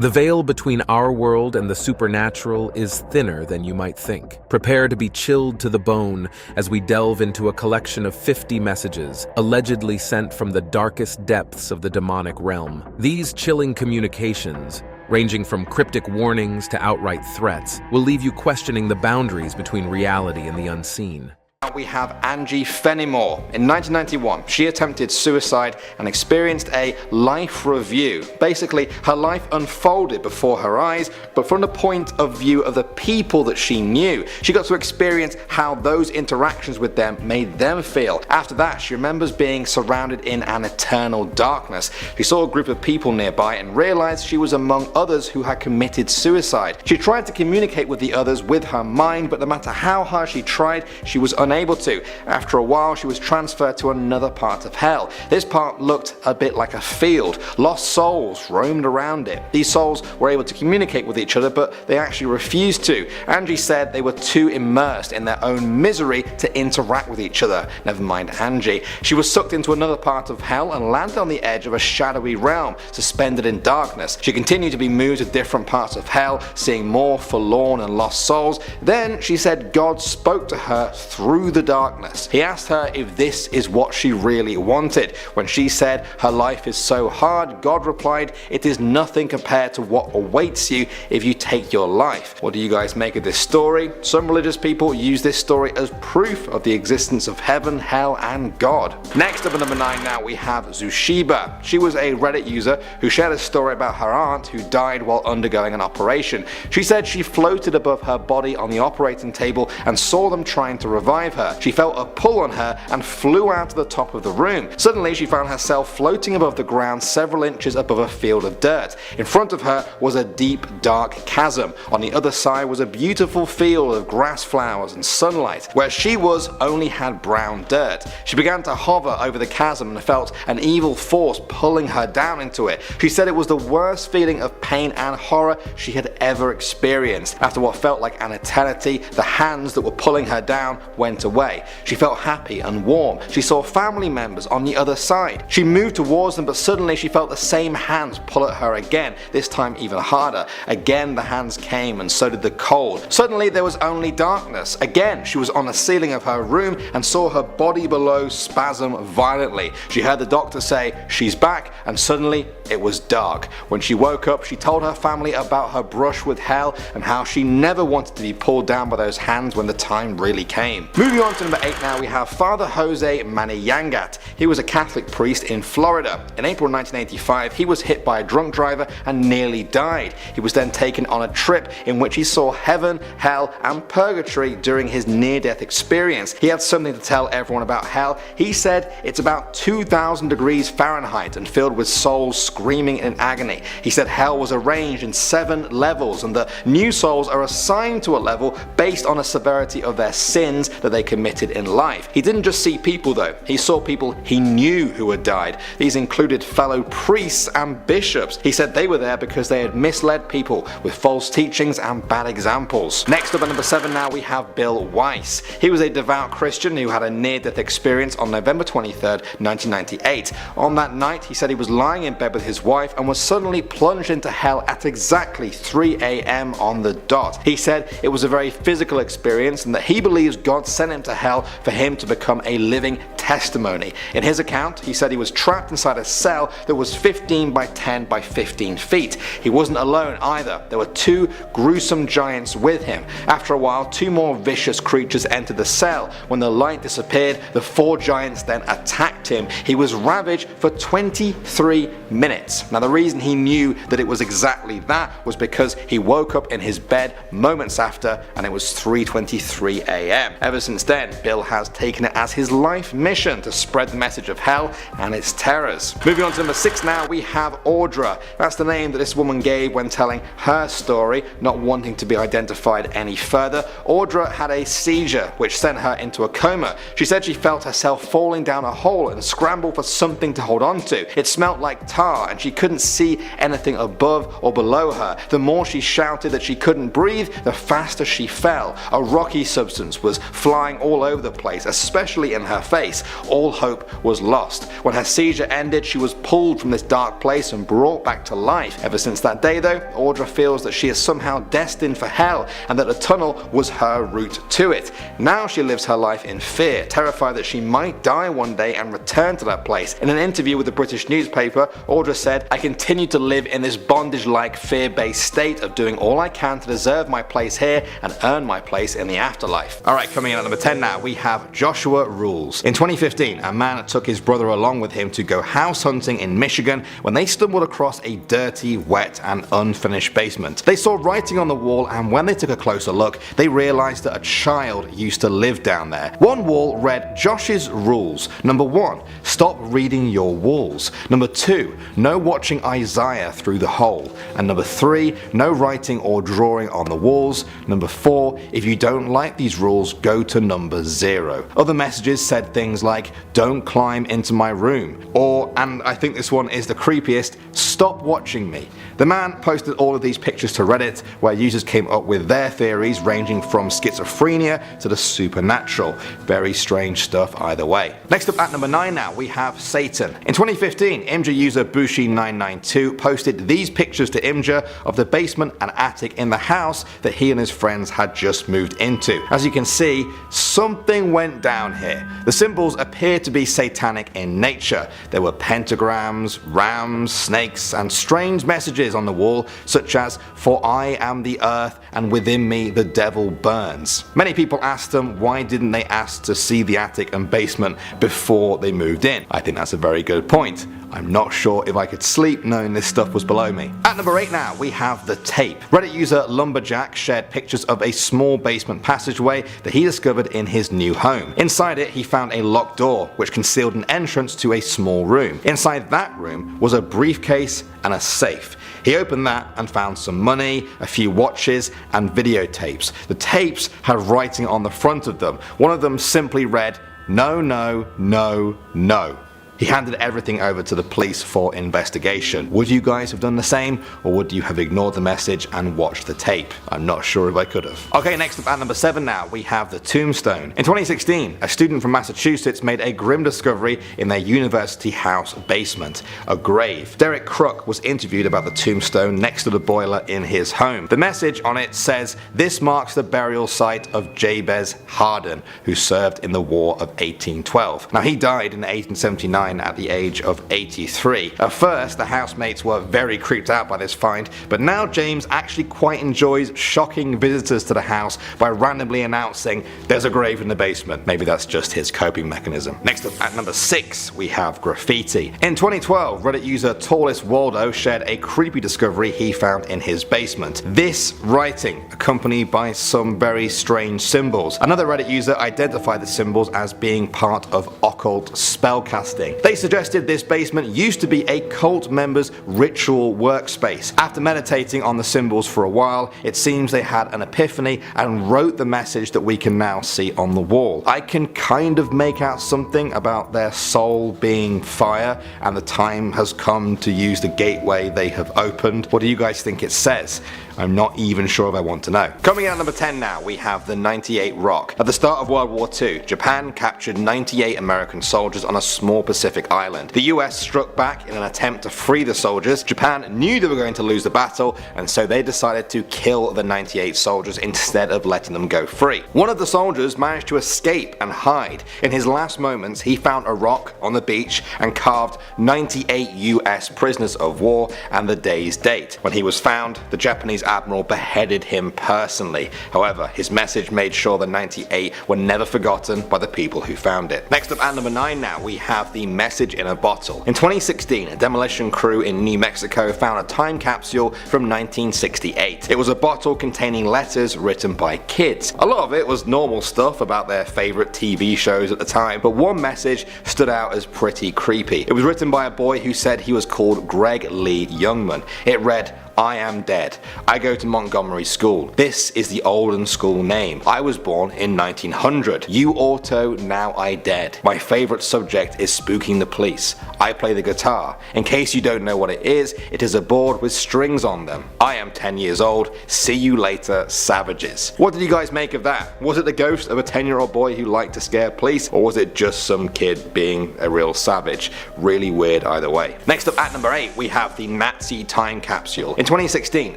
The veil between our world and the supernatural is thinner than you might think. Prepare to be chilled to the bone as we delve into a collection of 50 messages, allegedly sent from the darkest depths of the demonic realm. These chilling communications, ranging from cryptic warnings to outright threats, will leave you questioning the boundaries between reality and the unseen. We have Angie Fenmore. In 1991, she attempted suicide and experienced a life review. Basically, her life unfolded before her eyes, but from the point of view of the people that she knew. She got to experience how those interactions with them made them feel. After that, she remembers being surrounded in an eternal darkness. She saw a group of people nearby and realized she was among others who had committed suicide. She tried to communicate with the others with her mind, but no matter how hard she tried, she was unable to. After a while, she was transferred to another part of hell. This part looked a bit like a field. Lost souls roamed around it. These souls were able to communicate with each other, but they actually refused to. Angie said they were too immersed in their own misery to interact with each other. Never mind Angie. She was sucked into another part of hell and landed on the edge of a shadowy realm, suspended in darkness. She continued to be moved to different parts of hell, seeing more forlorn and lost souls. Then she said God spoke to her through the darkness. He asked her if this is what she really wanted. When she said her life is so hard, God replied, "It is nothing compared to what awaits you if you take your life." What do you guys make of this story? Some religious people use this story as proof of the existence of heaven, hell, and God. Next up at number 9 now we have Zushiba. She was a Reddit user who shared a story about her aunt who died while undergoing an operation. She said she floated above her body on the operating table and saw them trying to revive her. She felt a pull on her and flew out to the top of the room. Suddenly she found herself floating above the ground several inches above a field of dirt. In front of her was a deep dark chasm. On the other side was a beautiful field of grass flowers and sunlight. Where she was only had brown dirt. She began to hover over the chasm and felt an evil force pulling her down into it. She said it was the worst feeling of pain and horror she had ever experienced. After what felt like an eternity, the hands that were pulling her down went away. She felt happy and warm. She saw family members on the other side. She moved towards them, but suddenly she felt the same hands pull at her again, this time even harder. Again the hands came and so did the cold. Suddenly there was only darkness. Again she was on the ceiling of her room and saw her body below spasm violently. She heard the doctor say, "She's back," and suddenly it was dark. When she woke up, she told her family about her brush with hell and how she never wanted to be pulled down by those hands when the time really came. Moving on to number 8 now we have Father Jose Maniyangat. He was a Catholic priest in Florida. In April 1985 he was hit by a drunk driver and nearly died. He was then taken on a trip in which he saw heaven, hell and purgatory during his near-death experience. He had something to tell everyone about hell. He said it's about 2000 degrees Fahrenheit and filled with souls screaming in agony. He said hell was arranged in 7 levels and the new souls are assigned to a level based on the severity of their sins that they committed in life. He didn't just see people though, he saw people he knew who had died. These included fellow priests and bishops. He said they were there because they had misled people with false teachings and bad examples. Next up at number 7 now we have Bill Weiss. He was a devout Christian who had a near-death experience on November 23rd, 1998. On that night he said he was lying in bed with his wife and was suddenly plunged into hell at exactly 3 AM on the dot. He said it was a very physical experience and that he believes God sent him to hell for him to become a living testimony. In his account he said he was trapped inside a cell that was 15 by 10 by 15 feet. He wasn't alone either. There were 2 gruesome giants with him. After a while 2 more vicious creatures entered the cell. When the light disappeared, the 4 giants then attacked him. He was ravaged for 23 minutes. Now the reason he knew that it was exactly that was because he woke up in his bed moments after and it was 3:23 AM. Ever since then Bill has taken it as his life mission to spread the message of hell and its terrors. Moving on to number 6 now we have Audra. That's the name that this woman gave when telling her story, not wanting to be identified any further. Audra had a seizure which sent her into a coma. She said she felt herself falling down a hole and scrambled for something to hold on to. It smelt like tar and she couldn't see anything above or below her. The more she shouted that she couldn't breathe, the faster she fell. A rocky substance was flying all over the place, especially in her face. place. All hope was lost. When her seizure ended, she was pulled from this dark place and brought back to life. Ever since that day though, Audra feels that she is somehow destined for hell and that the tunnel was her route to it. Now she lives her life in fear, terrified that she might die one day and return to that place. In an interview with the British newspaper, Audra said, "I continue to live in this bondage-like fear-based state of doing all I can to deserve my place here and earn my place in the afterlife." Alright, coming in at number 10 now, we have Joshua Rules. In 2015, a man took his brother along with him to go house hunting in Michigan when they stumbled across a dirty, wet and unfinished basement. They saw writing on the wall, and when they took a closer look, they realized that a child used to live down there. One wall read Josh's rules. Number 1, stop reading your walls. Number 2, no watching Isaiah through the hole. And number 3, no writing or drawing on the walls. Number 4, if you don't like these rules, go to number 0. Other messages said things like, don't climb into my room, or, and I think this one is the creepiest, stop watching me. The man posted all of these pictures to Reddit, where users came up with their theories ranging from schizophrenia to the supernatural. Very strange stuff either way. Next up at number 9 now, we have Satan. In 2015, Imgur user Bushi992 posted these pictures to Imgur of the basement and attic in the house that he and his friends had just moved into. As you can see, something went down here. The symbols appear to be satanic in nature. There were pentagrams, rams, snakes, and strange messages on the wall, such as, "For I am the earth, and within me the devil burns." Many people asked them why didn't they ask to see the attic and basement before they moved in. I think that's a very good point. I'm not sure if I could sleep knowing this stuff was below me. At number 8 now, we have the tape. Reddit user Lumberjack shared pictures of a small basement passageway that he discovered in his new home. Inside it, he found a locked door, which concealed an entrance to a small room. Inside that room was a briefcase and a safe. He opened that and found some money, a few watches, and videotapes. The tapes had writing on the front of them. One of them simply read, "No, no, no, no." He handed everything over to the police for investigation. Would you guys have done the same, or would you have ignored the message and watched the tape? I'm not sure if I could have. Okay, next up at number 7 now, we have the Tombstone. In 2016, a student from Massachusetts made a grim discovery in their university house basement, a grave. Derek Crook was interviewed about the tombstone next to the boiler in his home. The message on it says, "This marks the burial site of Jabez Hardin, who served in the War of 1812. Now he died in 1879 at the age of 83. At first, the housemates were very creeped out by this find, but now James actually quite enjoys shocking visitors to the house by randomly announcing there's a grave in the basement. Maybe that's just his coping mechanism. Next up at number 6, we have Graffiti. In 2012, Reddit user Tallest Waldo shared a creepy discovery he found in his basement. This writing, accompanied by some very strange symbols. Another Reddit user identified the symbols as being part of occult spellcasting. They suggested this basement used to be a cult member's ritual workspace. After meditating on the symbols for a while, it seems they had an epiphany and wrote the message that we can now see on the wall. I can kind of make out something about their soul being fire, and the time has come to use the gateway they have opened. What do you guys think it says? I'm not even sure if I want to know. Coming in at number 10 now, we have the 98 Rock. At the start of World War II, Japan captured 98 American soldiers on a small Pacific island. The US struck back in an attempt to free the soldiers. Japan knew they were going to lose the battle, and so they decided to kill the 98 soldiers instead of letting them go free. One of the soldiers managed to escape and hide. In his last moments, he found a rock on the beach and carved 98 US prisoners of war and the day's date. When he was found, the Japanese admiral beheaded him personally. However, his message made sure the 98 were never forgotten by the people who found it. Next up at number 9 now, we have the message in a bottle. In 2016, a demolition crew in New Mexico found a time capsule from 1968. It was a bottle containing letters written by kids. A lot of it was normal stuff about their favorite TV shows at the time, but one message stood out as pretty creepy. It was written by a boy who said he was called Greg Lee Youngman. It read, I am dead. I go to Montgomery School. This is the olden school name. I was born in 1900. You auto, now I dead. My favourite subject is spooking the police. I play the guitar. In case you don't know what it is a board with strings on them. I am 10 years old. See you later, savages. What did you guys make of that? Was it the ghost of a 10-year-old boy who liked to scare police, or was it just some kid being a real savage? Really weird either way. Next up at number 8 we have the Nazi time capsule. In 2016,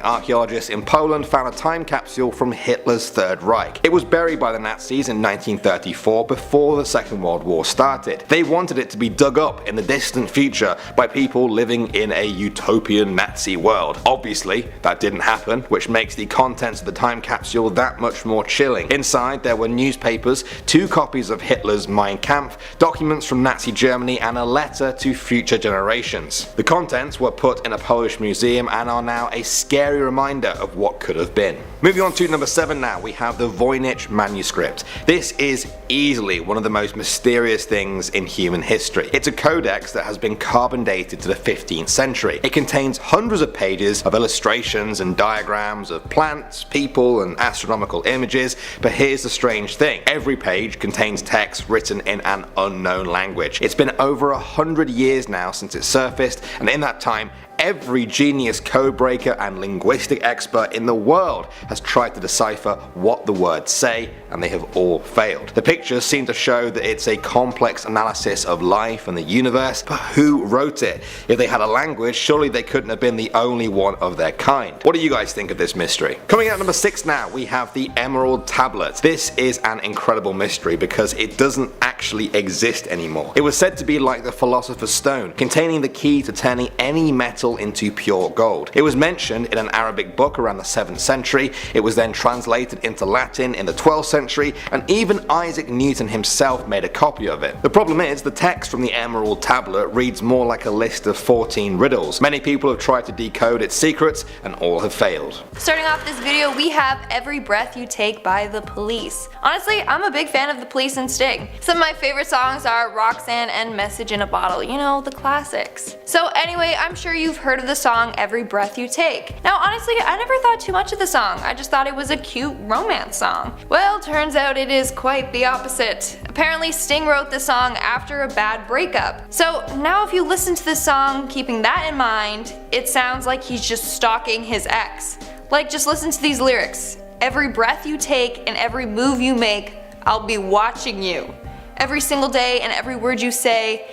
archaeologists in Poland found a time capsule from Hitler's Third Reich. It was buried by the Nazis in 1934 before the Second World War started. They wanted it to be dug up in the distant future by people living in a utopian Nazi world. Obviously, that didn't happen, which makes the contents of the time capsule that much more chilling. Inside there were newspapers, 2 copies of Hitler's Mein Kampf, documents from Nazi Germany, and a letter to future generations. The contents were put in a Polish museum and are now a scary reminder of what could have been. Moving on to number 7 now, we have the Voynich Manuscript. This is easily one of the most mysterious things in human history. It's a codex that has been carbon dated to the 15th century. It contains hundreds of pages of illustrations and diagrams of plants, people, and astronomical images, but here's the strange thing. Every page contains text written in an unknown language. It's been over 100 years now since it surfaced, and in that time, every genius codebreaker and linguistic expert in the world has tried to decipher what the words say, and they have all failed. The pictures seem to show that it's a complex analysis of life and the universe, but who wrote it? If they had a language, surely they couldn't have been the only one of their kind. What do you guys think of this mystery? Coming out number 6 now, we have the Emerald Tablet. This is an incredible mystery because it doesn't actually exist anymore. It was said to be like the Philosopher's Stone, containing the key to turning any metal into pure gold. It was mentioned in an Arabic book around the 7th century, it was then translated into Latin in the 12th century, and even Isaac Newton himself made a copy of it. The problem is, the text from the Emerald Tablet reads more like a list of 14 riddles. Many people have tried to decode its secrets, and all have failed. Starting off this video, we have Every Breath You Take by The Police. Honestly, I'm a big fan of The Police and Sting. Some of my favorite songs are Roxanne and Message in a Bottle, you know, the classics. So anyway, I'm sure you've heard of the song Every Breath You Take. Now honestly, I never thought too much of the song, I just thought it was a cute romance song. Well, turns out it is quite the opposite. Apparently Sting wrote the song after a bad breakup. So now if you listen to the song keeping that in mind, it sounds like he's just stalking his ex. Like, just listen to these lyrics. Every breath you take and every move you make, I'll be watching you. Every single day and every word you say,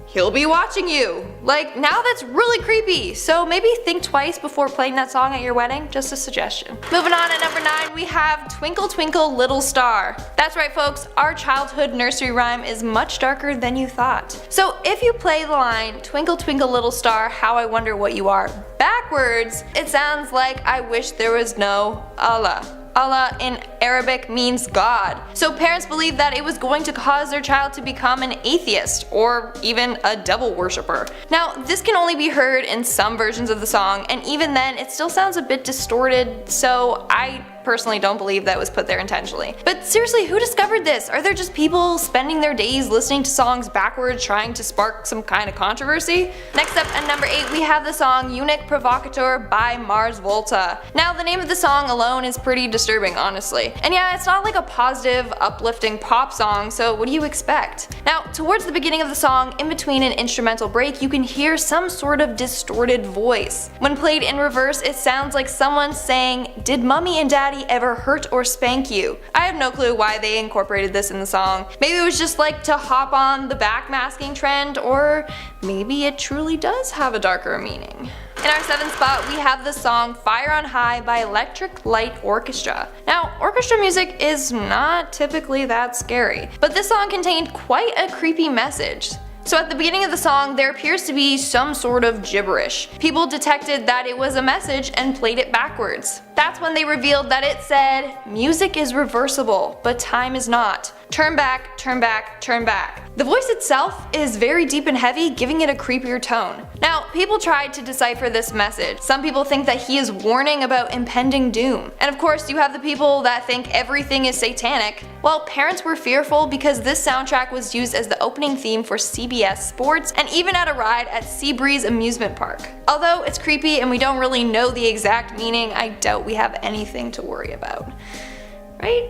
he'll be watching you. Like, now that's really creepy, so maybe think twice before playing that song at your wedding, just a suggestion. Moving on at number 9, we have Twinkle Twinkle Little Star. That's right folks, our childhood nursery rhyme is much darker than you thought. So if you play the line, Twinkle Twinkle Little Star, how I wonder what you are, backwards, it sounds like I wish there was no Allah. Allah in Arabic means God. So parents believed that it was going to cause their child to become an atheist or even a devil worshipper. Now this can only be heard in some versions of the song, and even then it still sounds a bit distorted, so I personally don't believe that was put there intentionally. But seriously, who discovered this? Are there just people spending their days listening to songs backwards trying to spark some kind of controversy? Next up at number 8 we have the song Eunuch Provocateur by Mars Volta. Now the name of the song alone is pretty disturbing honestly. And yeah, it's not like a positive, uplifting pop song, so what do you expect? Now towards the beginning of the song, in between an instrumental break, you can hear some sort of distorted voice. When played in reverse, it sounds like someone saying, "Did mommy and daddy ever hurt or spank you?" I have no clue why they incorporated this in the song. Maybe it was just like to hop on the backmasking trend, or maybe it truly does have a darker meaning. In our 7th spot, we have the song Fire on High by Electric Light Orchestra. Now, orchestra music is not typically that scary, but this song contained quite a creepy message. So at the beginning of the song, there appears to be some sort of gibberish. People detected that it was a message and played it backwards. That's when they revealed that it said, "Music is reversible, but time is not. Turn back, turn back, turn back. The voice itself is very deep and heavy, giving it a creepier tone. Now, people tried to decipher this message. Some people think that he is warning about impending doom. And of course, you have the people that think everything is satanic. Well, parents were fearful because this soundtrack was used as the opening theme for CBS Sports and even at a ride at Seabreeze Amusement Park. Although it's creepy and we don't really know the exact meaning, I doubt we have anything to worry about. Right?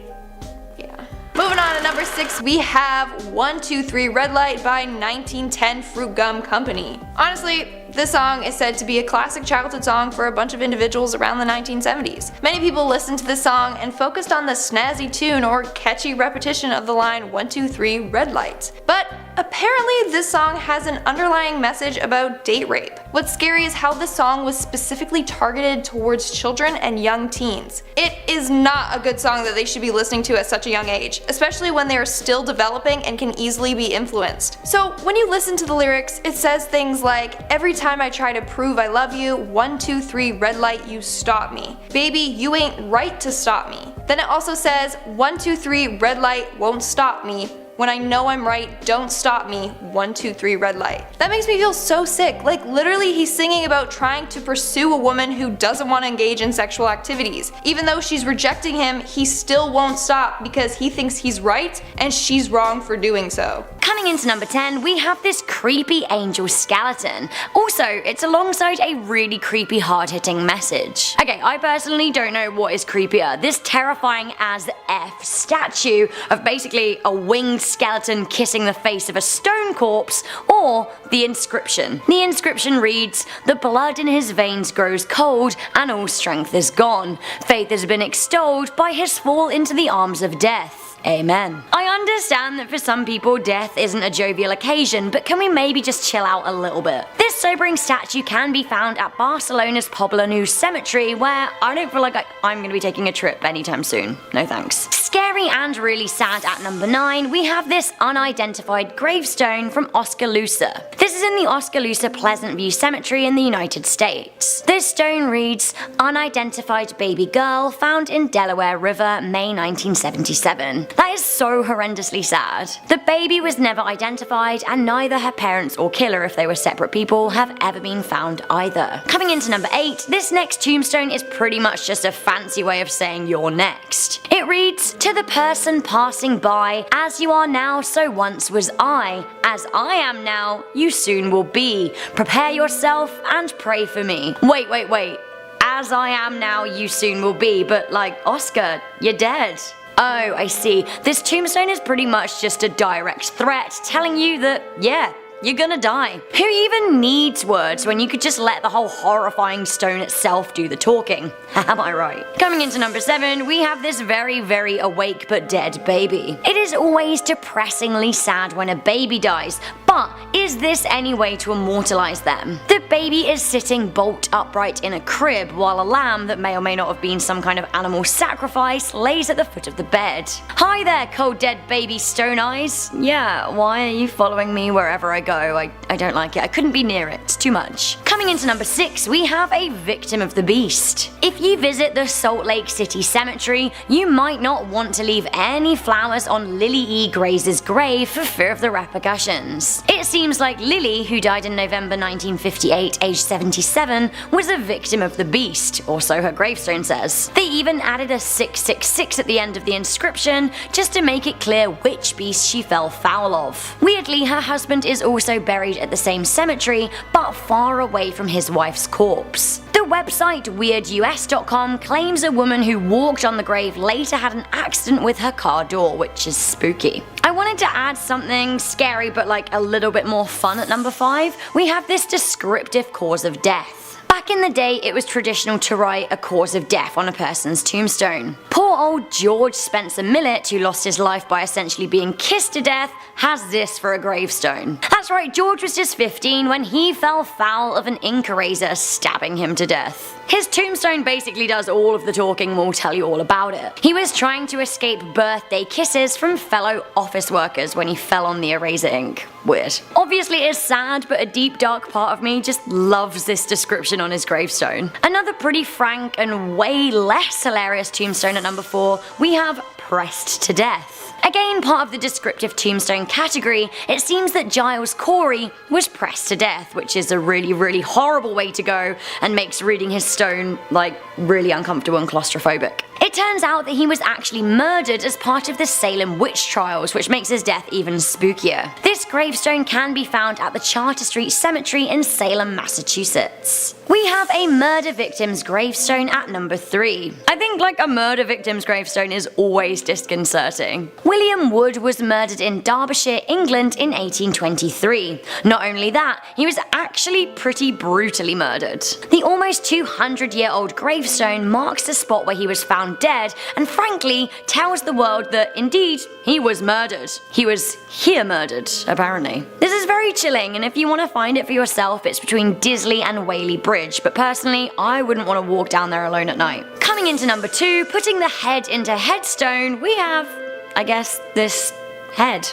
Yeah. Moving on to number 6, we have 123 Red Light by 1910 Fruit Gum Company. Honestly, this song is said to be a classic childhood song for a bunch of individuals around the 1970s. Many people listened to this song and focused on the snazzy tune or catchy repetition of the line 123 Red Light. But apparently this song has an underlying message about date rape. What's scary is how this song was specifically targeted towards children and young teens. It is not a good song that they should be listening to at such a young age, especially when they are still developing and can easily be influenced. So when you listen to the lyrics, it says things like, every time I try to prove I love you, 123 red light, you stop me. Baby, you ain't right to stop me. Then it also says, 123 red light won't stop me. When I know I'm right, don't stop me, 123 red light. That makes me feel so sick. Like literally he's singing about trying to pursue a woman who doesn't want to engage in sexual activities. Even though she's rejecting him, he still won't stop because he thinks he's right and she's wrong for doing so. Coming into number 10, we have this creepy angel skeleton. Also, it's alongside a really creepy hard-hitting message. Okay, I personally don't know what is creepier, this terrifying as F statue of basically a winged skeleton kissing the face of a stone corpse, or the inscription. The inscription reads, "The blood in his veins grows cold and all strength is gone. Faith has been extolled by his fall into the arms of death. Amen." I understand that for some people death isn't a jovial occasion, but can we maybe just chill out a little bit? This sobering statue can be found at Barcelona's Poblenou Cemetery, where I don't feel like I'm going to be taking a trip anytime soon. No thanks. Scary and really sad at number 9, we have this unidentified gravestone from Oskaloosa. This is in the Oskaloosa Pleasant View Cemetery in the United States. This stone reads, "Unidentified baby girl found in Delaware River, May 1977. That is so horrendously sad. The baby was never identified, and neither her parents or killer, if they were separate people, have ever been found either. Coming into number 8, this next tombstone is pretty much just a fancy way of saying you're next. It reads, "To the person passing by, as you are now, so once was I. As I am now, you soon will be. Prepare yourself and pray for me." Wait. As I am now, you soon will be, but like, Oscar, you're dead. Oh, I see. This tombstone is pretty much just a direct threat telling you that, yeah, you're gonna die. Who even needs words when you could just let the whole horrifying stone itself do the talking? Am I right? Coming into number 7, we have this very, very awake but dead baby. It is always depressingly sad when a baby dies, but is this any way to immortalize them? The baby is sitting bolt upright in a crib while a lamb that may or may not have been some kind of animal sacrifice lays at the foot of the bed. Hi there, cold dead baby stone eyes. Yeah, why are you following me wherever I go? I don't like it. I couldn't be near it. It's too much. Coming into number 6, we have a victim of the beast. If you visit the Salt Lake City Cemetery, you might not want to leave any flowers on Lily E. Grace's grave for fear of the repercussions. It seems like Lily, who died in November 1958, aged 77, was a victim of the beast, or so her gravestone says. They even added a 666 at the end of the inscription just to make it clear which beast she fell foul of. Weirdly, her husband is also buried at the same cemetery, but far away from his wife's corpse. The website WeirdUS.com claims a woman who walked on the grave later had an accident with her car door, which is spooky. I wanted to add something scary but like a little bit more fun at number 5. We have this descriptive cause of death. Back in the day, it was traditional to write a cause of death on a person's tombstone. Poor old George Spencer Millett, who lost his life by essentially being kissed to death, has this for a gravestone. That's right, George was just 15 when he fell foul of an ink eraser stabbing him to death. His tombstone basically does all of the talking and we'll tell you all about it. He was trying to escape birthday kisses from fellow office workers when he fell on the eraser ink. Weird. Obviously it's sad, but a deep dark part of me just loves this description on his gravestone. Another pretty frank and way less hilarious tombstone at number 4, we have Pressed to Death. Again, part of the descriptive tombstone category, it seems that Giles Corey was pressed to death, which is a really horrible way to go and makes reading his stone like really uncomfortable and claustrophobic. It turns out that he was actually murdered as part of the Salem witch trials, which makes his death even spookier. This gravestone can be found at the Charter Street Cemetery in Salem, Massachusetts. We have a murder victim's gravestone at number 3. I think like a murder victim's gravestone is always disconcerting. William Wood was murdered in Derbyshire, England in 1823. Not only that, he was actually pretty brutally murdered. The almost 200-year-old gravestone marks the spot where he was found dead and frankly tells the world that indeed he was murdered. He was here murdered, apparently. This is very chilling, and if you want to find it for yourself, it's between Disley and Whaley Bridge, but personally I wouldn't want to walk down there alone at night. Coming into number 2, putting the head into headstone, we have, I guess, this head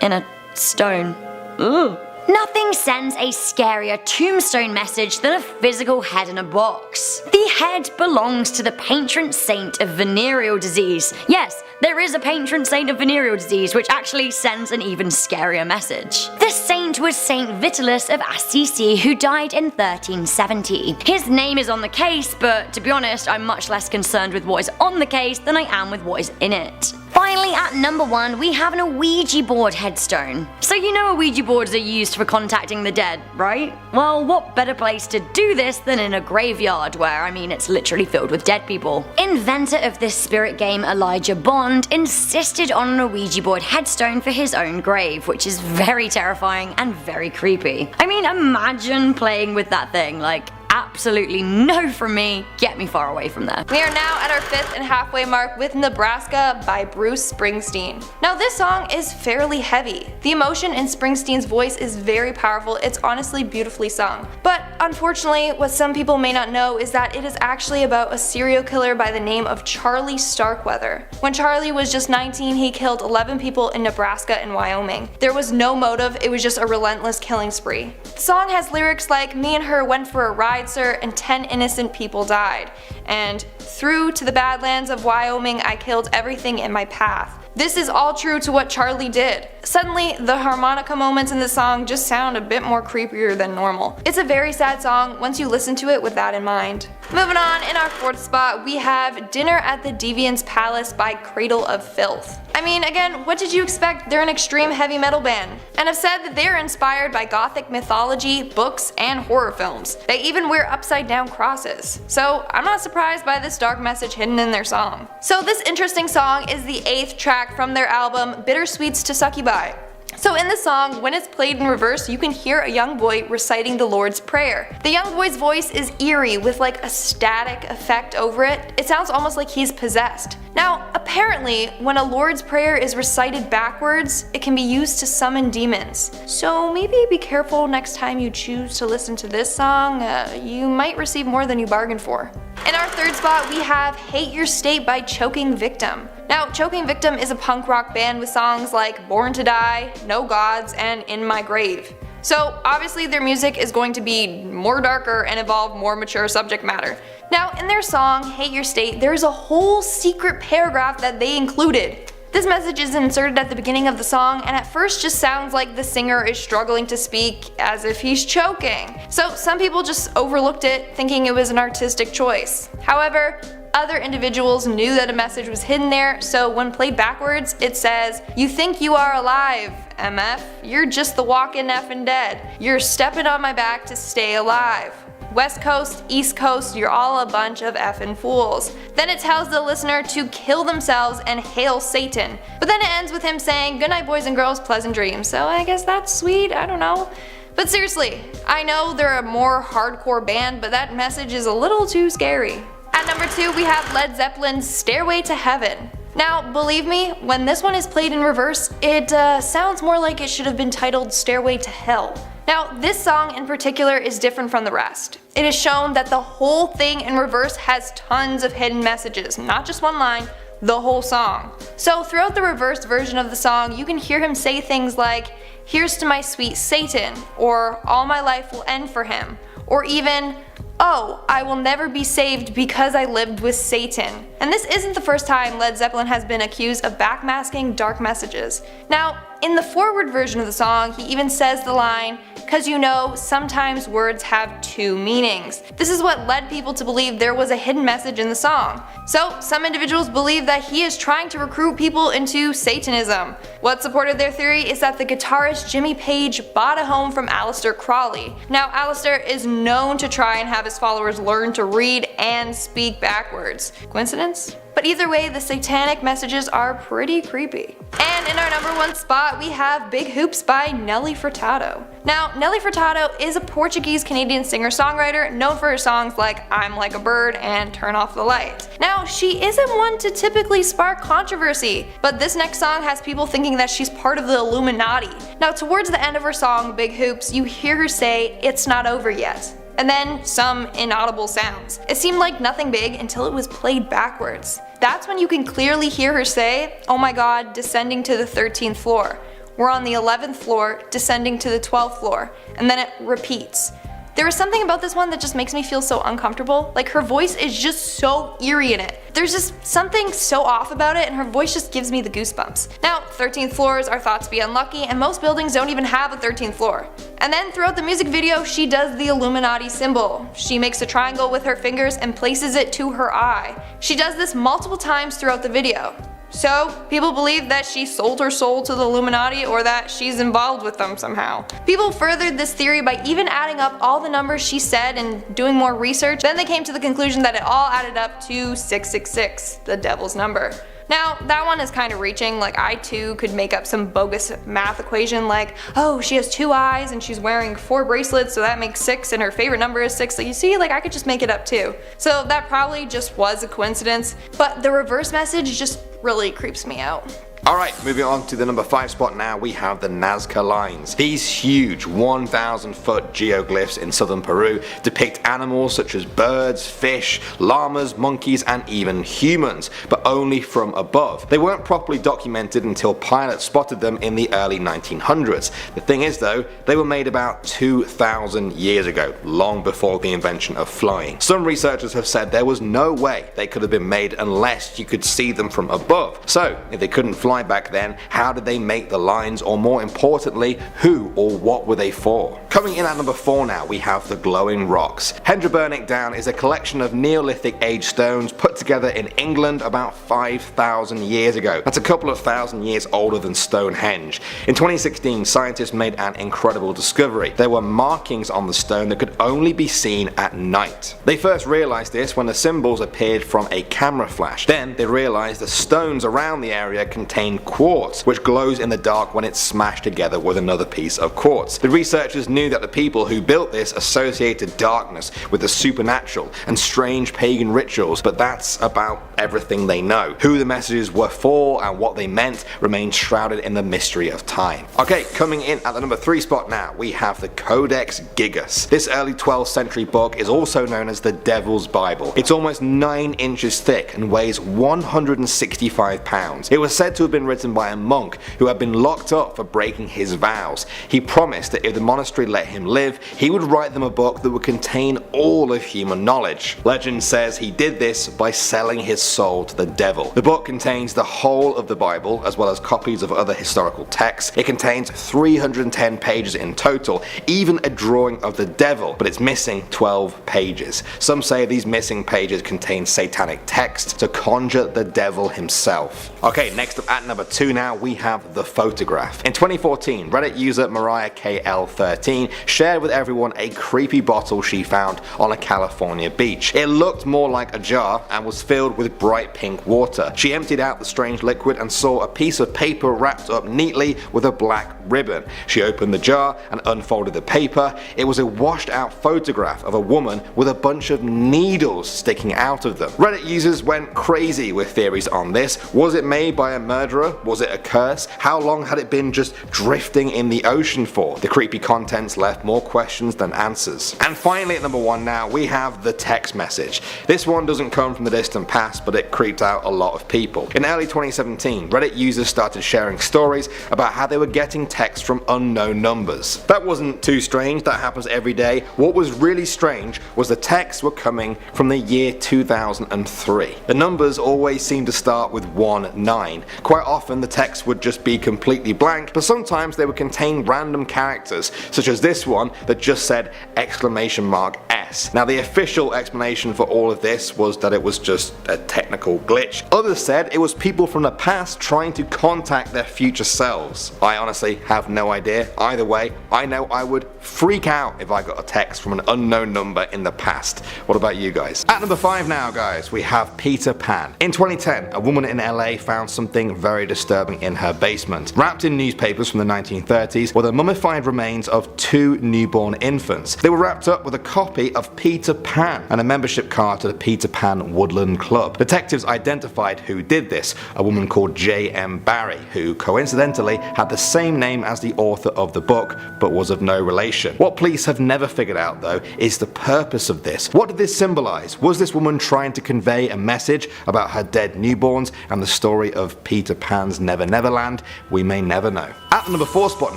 in a stone. Ooh. Nothing sends a scarier tombstone message than a physical head in a box. The head belongs to the patron saint of venereal disease. Yes, there is a patron saint of venereal disease, which actually sends an even scarier message. The saint was Saint Vitalis of Assisi, who died in 1370. His name is on the case, but to be honest, I'm much less concerned with what is on the case than I am with what is in it. Finally, at number 1, we have an Ouija board headstone. So you know Ouija boards are used for contacting the dead, right? Well, what better place to do this than in a graveyard where, I mean, it's literally filled with dead people. Inventor of this spirit game, Elijah Bond, insisted on an Ouija board headstone for his own grave, which is very terrifying and very creepy. I mean, imagine playing with that thing, like, absolutely no from me, get me far away from there. We are now at our 5th and halfway mark with Nebraska by Bruce Springsteen. Now this song is fairly heavy. The emotion in Springsteen's voice is very powerful, it's honestly beautifully sung. But unfortunately, what some people may not know is that it is actually about a serial killer by the name of Charlie Starkweather. When Charlie was just 19, he killed 11 people in Nebraska and Wyoming. There was no motive, it was just a relentless killing spree. The song has lyrics like, "Me and her went for a ride, sir, and 10 innocent people died," and "Through to the Badlands of Wyoming I killed everything in my path." This is all true to what Charlie did. Suddenly, the harmonica moments in the song just sound a bit more creepier than normal. It's a very sad song once you listen to it with that in mind. Moving on, in our 4th spot, we have Dinner at the Deviant's Palace by Cradle of Filth. I mean, again, what did you expect? They're an extreme heavy metal band, and have said that they're inspired by gothic mythology, books, and horror films. They even wear upside down crosses. So I'm not surprised by this dark message hidden in their song. So this interesting song is the 8th track from their album Bittersweets to Succubi. So in the song, when it's played in reverse, you can hear a young boy reciting the Lord's Prayer. The young boy's voice is eerie with like a static effect over it. It sounds almost like he's possessed. Now, apparently, when a Lord's Prayer is recited backwards, it can be used to summon demons. So maybe be careful next time you choose to listen to this song, you might receive more than you bargained for. In our 3rd spot, we have Hate Your State by Choking Victim. Now, Choking Victim is a punk rock band with songs like Born to Die, No Gods, and In My Grave. So obviously their music is going to be more darker and involve more mature subject matter. Now, in their song Hate Your State, there's a whole secret paragraph that they included. This message is inserted at the beginning of the song and at first just sounds like the singer is struggling to speak as if he's choking. So some people just overlooked it, thinking it was an artistic choice. However, other individuals knew that a message was hidden there, so when played backwards, it says, "You think you are alive, MF, you're just the walking effing dead. You're stepping on my back to stay alive. West Coast, East Coast, you're all a bunch of effing fools." Then it tells the listener to kill themselves and hail Satan. But then it ends with him saying, "Good night boys and girls, pleasant dreams." So I guess that's sweet, I don't know. But seriously, I know they're a more hardcore band, but that message is a little too scary. At number 2, we have Led Zeppelin's Stairway to Heaven. Now, believe me, when this one is played in reverse, it sounds more like it should have been titled Stairway to Hell. Now, this song in particular is different from the rest. It is shown that the whole thing in reverse has tons of hidden messages, not just one line, the whole song. So throughout the reversed version of the song, you can hear him say things like, "Here's to my sweet Satan," or "All my life will end for him," or even, "Oh, I will never be saved because I lived with Satan." And this isn't the first time Led Zeppelin has been accused of backmasking dark messages. Now, in the forward version of the song, he even says the line, "'Cause you know, sometimes words have two meanings." This is what led people to believe there was a hidden message in the song. So, some individuals believe that he is trying to recruit people into Satanism. What supported their theory is that the guitarist Jimmy Page bought a home from Aleister Crowley. Now, Aleister is known to try and have his followers learn to read and speak backwards. Coincidence? But either way, the satanic messages are pretty creepy. And in our number 1 spot, we have Big Hoops by Nelly Furtado. Now, Nelly Furtado is a Portuguese-Canadian singer-songwriter known for her songs like "I'm Like a Bird" and "Turn Off the Light." Now, she isn't one to typically spark controversy, but this next song has people thinking that she's part of the Illuminati. Now, towards the end of her song, Big Hoops, you hear her say, "It's not over yet." And then some inaudible sounds. It seemed like nothing big until it was played backwards. That's when you can clearly hear her say, "Oh my god, descending to the 13th floor. We're on the 11th floor, descending to the 12th floor." And then it repeats. There is something about this one that just makes me feel so uncomfortable. Like, her voice is just so eerie in it. There's just something so off about it, and her voice just gives me the goosebumps. Now, 13th floors are thought to be unlucky, and most buildings don't even have a 13th floor. And then throughout the music video, she does the Illuminati symbol. She makes a triangle with her fingers and places it to her eye. She does this multiple times throughout the video. So, people believe that she sold her soul to the Illuminati or that she's involved with them somehow. People furthered this theory by even adding up all the numbers she said and doing more research. Then they came to the conclusion that it all added up to 666, the devil's number. Now, that one is kind of reaching. Like, I too could make up some bogus math equation like, oh, she has 2 eyes and she's wearing 4 bracelets, so that makes 6 and her favorite number is 6. So you see, like, I could just make it up too. So that probably just was a coincidence, but the reverse message just really creeps me out. Alright, moving on to the number 5 spot now, we have the Nazca lines. These huge 1,000 foot geoglyphs in southern Peru depict animals such as birds, fish, llamas, monkeys, and even humans, but only from above. They weren't properly documented until pilots spotted them in the early 1900s. The thing is though, they were made about 2,000 years ago, long before the invention of flying. Some researchers have said there was no way they could have been made unless you could see them from above. So, if they couldn't fly back then, how did they make the lines, or more importantly, who or what were they for? Coming in at number 4 now, we have the glowing rocks. Hendra Burnick Down is a collection of Neolithic age stones put together in England about 5,000 years ago. That's a couple of thousand years older than Stonehenge. In 2016, scientists made an incredible discovery. There were markings on the stone that could only be seen at night. They first realized this when the symbols appeared from a camera flash. Then they realized the stones around the area contained quartz, which glows in the dark when it's smashed together with another piece of quartz. The researchers knew that the people who built this associated darkness with the supernatural and strange pagan rituals, but that's about everything they know. Who the messages were for and what they meant remains shrouded in the mystery of time. Okay, coming in at the number 3 spot now, we have the Codex Gigas. This early 12th century book is also known as the Devil's Bible. It's almost 9 inches thick and weighs 165 pounds. It was said to have been written by a monk who had been locked up for breaking his vows. He promised that if the monastery let him live, he would write them a book that would contain all of human knowledge. Legend says he did this by selling his soul to the devil. The book contains the whole of the Bible, as well as copies of other historical texts. It contains 310 pages in total, even a drawing of the devil, but it's missing 12 pages. Some say these missing pages contain satanic texts to conjure the devil himself. Okay, next up at number 2 now, we have the photograph. In 2014, Reddit user Mariah KL13 shared with everyone a creepy bottle she found on a California beach. It looked more like a jar and was filled with bright pink water. She emptied out the strange liquid and saw a piece of paper wrapped up neatly with a black ribbon. She opened the jar and unfolded the paper. It was a washed out photograph of a woman with a bunch of needles sticking out of them. Reddit users went crazy with theories on this. Was it made by a murderer murderer? Was it a curse? How long had it been just drifting in the ocean for? The creepy contents left more questions than answers. And finally at number 1 now, we have the text message. This one doesn't come from the distant past, but it creeped out a lot of people. In early 2017, Reddit users started sharing stories about how they were getting texts from unknown numbers. That wasn't too strange, that happens every day. What was really strange was the texts were coming from the year 2003. The numbers always seemed to start with 19. Quite often the text would just be completely blank, but sometimes they would contain random characters, such as this one that just said !S. Now the official explanation for all of this was that it was just a technical glitch. Others said it was people from the past trying to contact their future selves. I honestly have no idea. Either way, I know I would freak out if I got a text from an unknown number in the past. What about you guys? At number 5 now guys, we have Peter Pan. In 2010, a woman in LA found something very disturbing in her basement. Wrapped in newspapers from the 1930s were the mummified remains of 2 newborn infants. They were wrapped up with a copy of Peter Pan and a membership card to the Peter Pan Woodland Club. Detectives identified who did this, a woman called J.M. Barrie, who coincidentally had the same name as the author of the book, but was of no relation. What police have never figured out though is the purpose of this. What did this symbolize? Was this woman trying to convey a message about her dead newborns and the story of Peter Pan's Never Neverland? We may never know. At the number 4 spot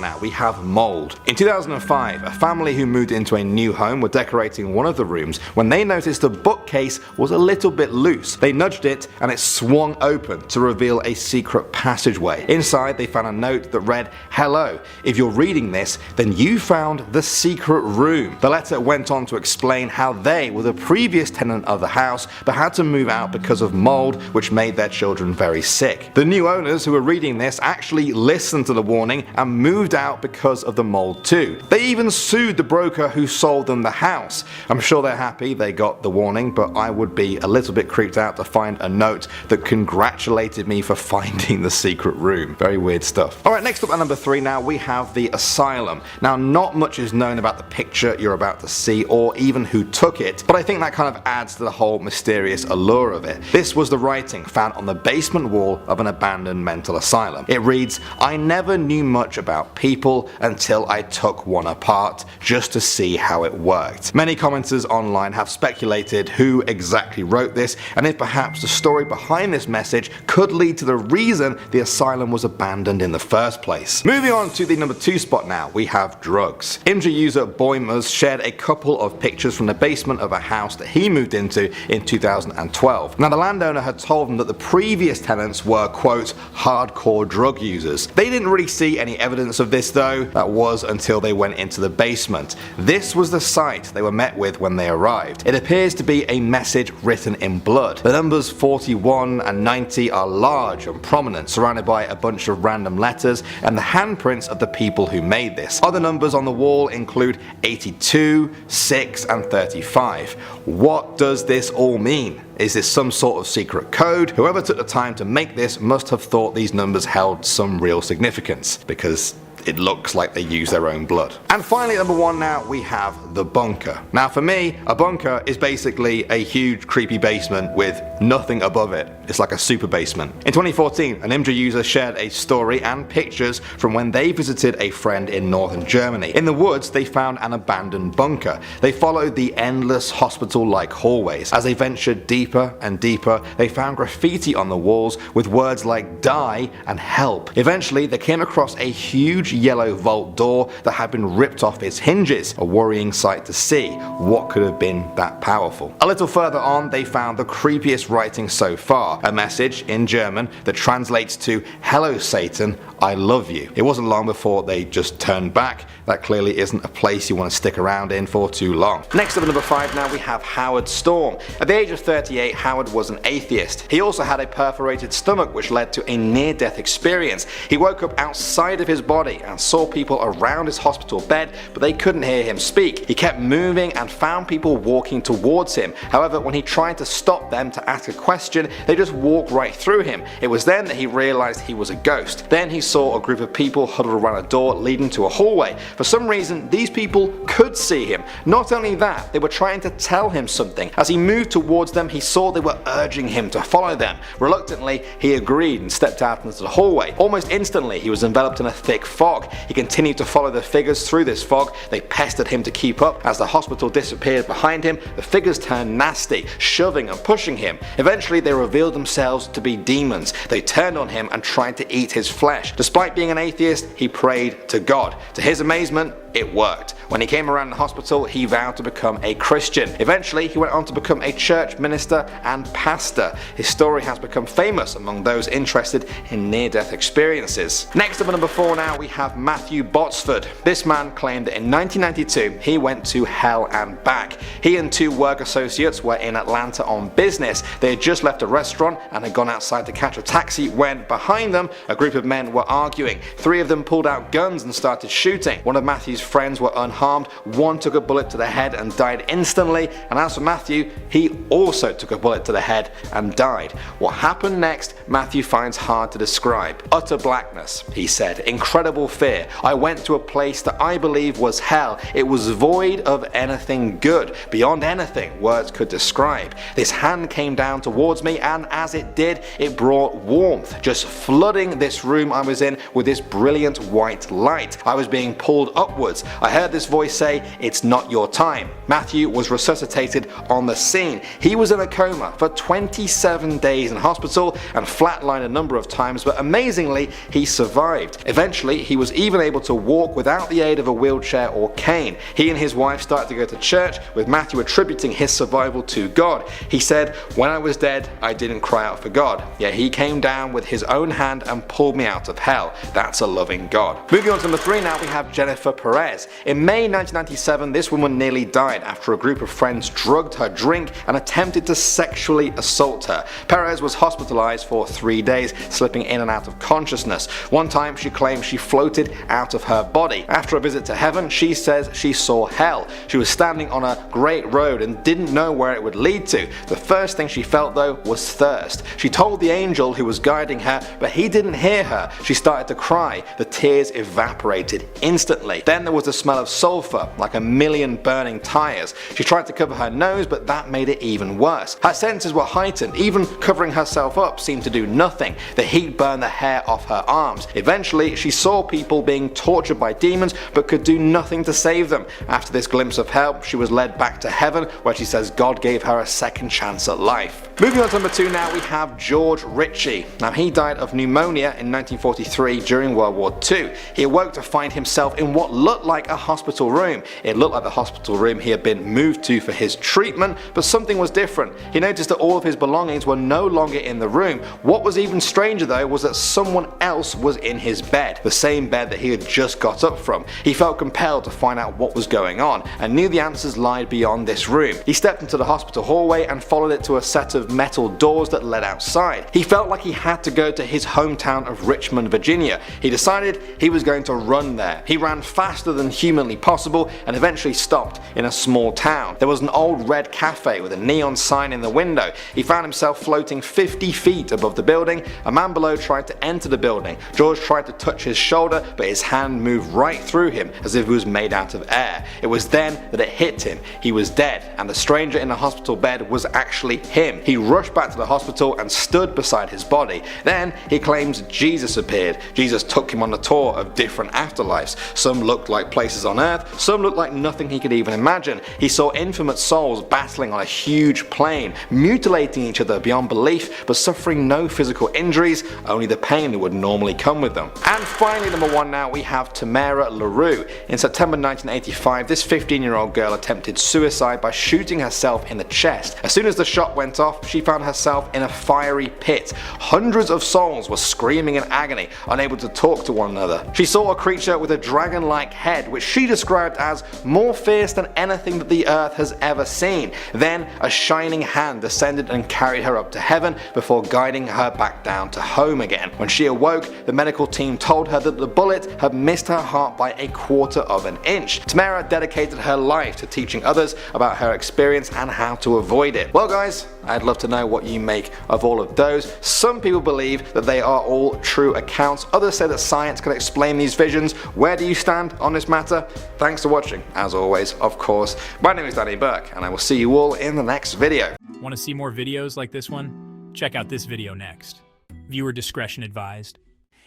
now, we have mold. In 2005, a family who moved into a new home were decorating one of the rooms when they noticed the bookcase was a little bit loose. They nudged it and it swung open to reveal a secret passageway. Inside they found a note that read, "Hello, if you're reading this, then you found the secret room." The letter went on to explain how they were the previous tenant of the house but had to move out because of mold, which made their children very sick. The new owners who were reading this actually listened to the warning and moved out because of the mold too. They even sued the broker who sold them the house. I'm sure they're happy they got the warning, but I would be a little bit creeped out to find a note that congratulated me for finding the secret room. Very weird stuff. Alright, next up at number 3 now, we have the Asylum. Now not much is known about the picture you're about to see or even who took it, but I think that kind of adds to the whole mysterious allure of it. This was the writing found on the basement wall of an abandoned mental asylum. It reads, "I never knew much about people until I took one apart just to see how it worked." Many commenters online have speculated who exactly wrote this and if perhaps the story behind this message could lead to the reason the asylum was abandoned in the first place. Moving on to the number 2 spot now, we have drugs. Imgur user Boymers shared a couple of pictures from the basement of a house that he moved into in 2012. Now the landowner had told him that the previous tenants were quote hardcore drug users. They didn't really see any evidence of this though. That was until they went into the basement. This was the sight they were met with when they arrived. It appears to be a message written in blood. The numbers 41 and 90 are large and prominent, surrounded by a bunch of random letters and the handprints of the people who made this. Other numbers on the wall include 82, 6 and 35. What does this all mean? Is this some sort of secret code? Whoever took the time to make this must have thought these numbers held some real significance, because it looks like they use their own blood. And finally at number 1 now, we have the bunker. Now for me, a bunker is basically a huge creepy basement with nothing above it. It's like a super basement. In 2014, an Imgur user shared a story and pictures from when they visited a friend in northern Germany. In the woods, they found an abandoned bunker. They followed the endless hospital-like hallways. As they ventured deeper and deeper, they found graffiti on the walls with words like die and help. Eventually, they came across a huge yellow vault door that had been ripped off its hinges, a worrying sight to see. What could have been that powerful? A little further on, they found the creepiest writing so far, a message in German that translates to "Hello Satan, I love you." It wasn't long before they just turned back. That clearly isn't a place you want to stick around in for too long. Next up at number 5 now, we have Howard Storm. At the age of 38, Howard was an atheist. He also had a perforated stomach which led to a near-death experience. He woke up outside of his body body and saw people around his hospital bed, but they couldn't hear him speak. He kept moving and found people walking towards him. However, when he tried to stop them to ask a question, they just walked right through him. It was then that he realized he was a ghost. Then he saw a group of people huddled around a door leading to a hallway. For some reason, these people could see him. Not only that, they were trying to tell him something. As he moved towards them, he saw they were urging him to follow them. Reluctantly, he agreed and stepped out into the hallway. Almost instantly, he was enveloped in a thick fog. He continued to follow the figures through this fog. They pestered him to keep up. As the hospital disappeared behind him, the figures turned nasty, shoving and pushing him. Eventually, they revealed themselves to be demons. They turned on him and tried to eat his flesh. Despite being an atheist, he prayed to God. To his amazement, it worked. When he came around the hospital, he vowed to become a Christian. Eventually, he went on to become a church minister and pastor. His story has become famous among those interested in near-death experiences. Next up at number 4 now, we have Matthew Botford. This man claimed that in 1992, he went to hell and back. He and 2 work associates were in Atlanta on business. They had just left a restaurant and had gone outside to catch a taxi when, behind them, a group of men were arguing. 3 of them pulled out guns and started shooting. One of Matthew's friends were unharmed, 1 took a bullet to the head and died instantly, and as for Matthew, he also took a bullet to the head and died. What happened next, Matthew finds hard to describe. Utter blackness, he said, incredible fear. I went to a place that I believe was hell. It was void of anything good, beyond anything words could describe. This hand came down towards me, and as it did, it brought warmth, just flooding this room I was in with this brilliant white light. I was being pulled upwards. I heard this voice say, "It's not your time." Matthew was resuscitated on the scene. He was in a coma for 27 days in hospital and flatlined a number of times, but amazingly, he survived. Eventually, he was even able to walk without the aid of a wheelchair or cane. He and his wife started to go to church, with Matthew attributing his survival to God. He said, "When I was dead, I didn't cry out for God, yet he came down with his own hand and pulled me out of hell. That's a loving God." Moving on to number 3 now, we have Jennifer Perez. In May 1997, this woman nearly died after a group of friends drugged her drink and attempted to sexually assault her. Perez was hospitalized for 3 days, slipping in and out of consciousness. One time she claimed she floated out of her body. After a visit to heaven, she says she saw hell. She was standing on a great road and didn't know where it would lead to. The first thing she felt though was thirst. She told the angel who was guiding her, but he didn't hear her. She started to cry. The tears evaporated instantly. Then there was the smell of sulfur, like a million burning tires. She tried to cover her nose, but that made it even worse. Her senses were heightened. Even covering herself up seemed to do nothing. The heat burned the hair off her arms. Eventually, she saw people being tortured by demons, but could do nothing to save them. After this glimpse of hell, she was led back to heaven, where she says God gave her a second chance at life. Moving on to number 2 now, we have George Richie. Now, he died of pneumonia in 1943 during World War II. He awoke to find himself in what looked like a hospital room. It looked like the hospital room he had been moved to for his treatment, but something was different. He noticed that all of his belongings were no longer in the room. What was even stranger though was that someone else was in his bed, the same bed that he had just got up from. He felt compelled to find out what was going on and knew the answers lied beyond this room. He stepped into the hospital hallway and followed it to a set of metal doors that led outside. He felt like he had to go to his hometown of Richmond, Virginia. He decided he was going to run there. He ran faster than humanly possible and eventually stopped in a small town. There was an old red cafe with a neon sign in the window. He found himself floating 50 feet above the building. A man below tried to enter the building. George tried to touch his shoulder, but his hand moved right through him as if it was made out of air. It was then that it hit him. He was dead, and the stranger in the hospital bed was actually him. He rushed back to the hospital and stood beside his body. Then he claims Jesus appeared. Jesus took him on a tour of different afterlives. Some looked like places on earth, some looked like nothing he could even imagine. He saw infinite souls battling on a huge plane, mutilating each other beyond belief, but suffering no physical injuries, only the pain that would normally come with them. And finally, number 1 now, we have Tamara Laro. In September 1985, this 15-year-old girl attempted suicide by shooting herself in the chest. As soon as the shot went off, she found herself in a fiery pit. Hundreds of souls were screaming in agony, unable to talk to one another. She saw a creature with a dragon-like head head, which she described as more fierce than anything that the earth has ever seen. Then a shining hand descended and carried her up to heaven before guiding her back down to home again. When she awoke, the medical team told her that the bullet had missed her heart by 1/4 of an inch. Tamara dedicated her life to teaching others about her experience and how to avoid it. Well guys, I'd love to know what you make of all of those. Some people believe that they are all true accounts, others say that science can explain these visions. Where do you stand on this matter? Thanks for watching, as always, of course. My name is Danny Burke, and I will see you all in the next video. Want to see more videos like this one? Check out this video next. Viewer discretion advised.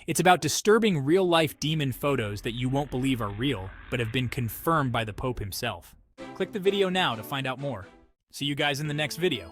It's about disturbing real-life demon photos that you won't believe are real, but have been confirmed by the Pope himself. Click the video now to find out more. See you guys in the next video.